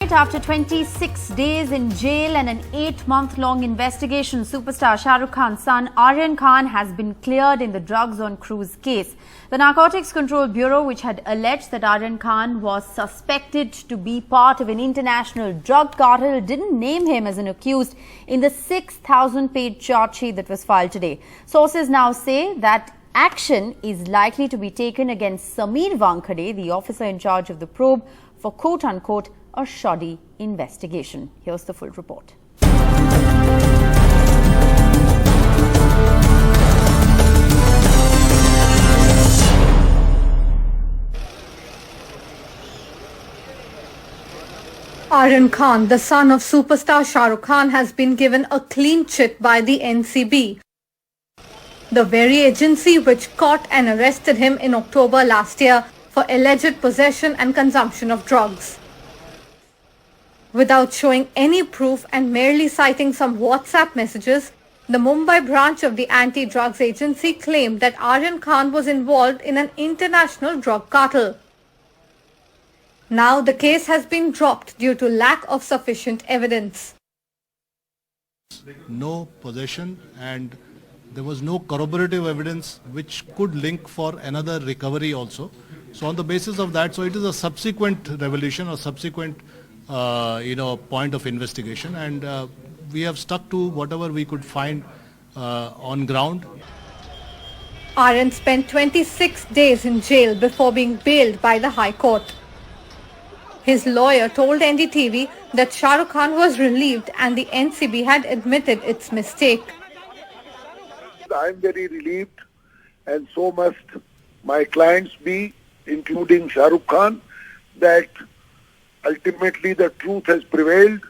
tonight, after 26 days in jail and an 8-month-long investigation, superstar Shah Rukh Khan's son Aryan Khan has been cleared in the drugs on cruise case. The Narcotics Control Bureau, which had alleged that Aryan Khan was suspected to be part of an international drug cartel, didn't name him as an accused in the 6,000-page charge sheet that was filed today. Sources now say that action is likely to be taken against Sameer Wankhede, the officer in charge of the probe, for quote-unquote a shoddy investigation. Here's the full report. Aryan Khan, the son of superstar Shah Rukh Khan, has been given a clean chit by the NCB, the very agency which caught and arrested him in October last year for alleged possession and consumption of drugs. Without showing any proof and merely citing some WhatsApp messages, the Mumbai branch of the anti-drugs agency claimed that Aryan Khan was involved in an international drug cartel. Now the case has been dropped due to lack of sufficient evidence. No possession, and there was no corroborative evidence which could link for another recovery also. So on the basis of that, so it is a subsequent revelation or subsequent point of investigation, and we have stuck to whatever we could find on ground. Aryan spent 26 days in jail before being bailed by the High Court. His lawyer told NDTV that Shah Rukh Khan was relieved and the NCB had admitted its mistake. I am very relieved, and so must my clients be, including Shah Rukh Khan, that ultimately the truth has prevailed.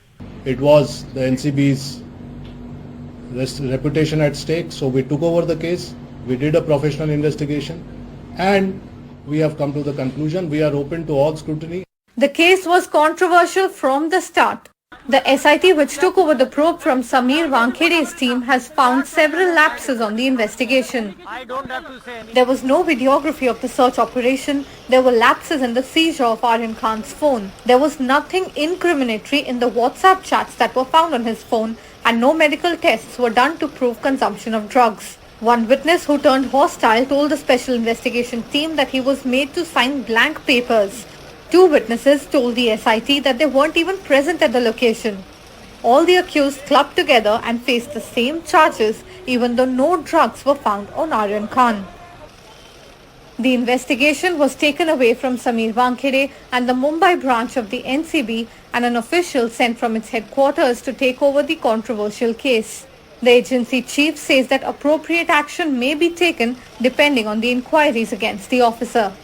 It was the NCB's reputation at stake, so we took over the case, we did a professional investigation, and we have come to the conclusion we are open to all scrutiny. The case was controversial from the start. The SIT, which took over the probe from Sameer Wankhede's team, has found several lapses on the investigation. There was no videography of the search operation. There were lapses in the seizure of Aryan Khan's phone. There was nothing incriminatory in the WhatsApp chats that were found on his phone, and no medical tests were done to prove consumption of drugs. One witness who turned hostile told the special investigation team that he was made to sign blank papers. Two witnesses told the SIT that they weren't even present at the location. All the accused clubbed together and faced the same charges, even though no drugs were found on Aryan Khan. The investigation was taken away from Sameer Wankhede and the Mumbai branch of the NCB, and an official sent from its headquarters to take over the controversial case. The agency chief says that appropriate action may be taken depending on the inquiries against the officer.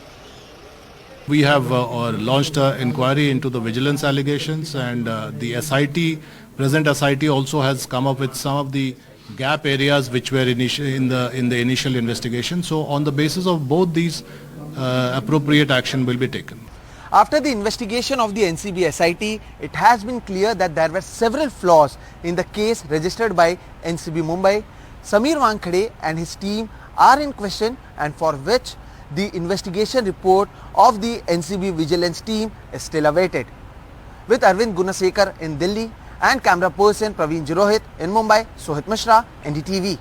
We have launched an inquiry into the vigilance allegations, and the present SIT also has come up with some of the gap areas which were in the initial investigation. So on the basis of both these, appropriate action will be taken. After the investigation of the NCB SIT, it has been clear that there were several flaws in the case registered by NCB Mumbai. Sameer Wankhede and his team are in question, and for which the investigation report of the NCB vigilance team is still awaited. With Arvind Gunasekar in Delhi and camera person Praveen Jirohit in Mumbai, Sohit Mishra, NDTV.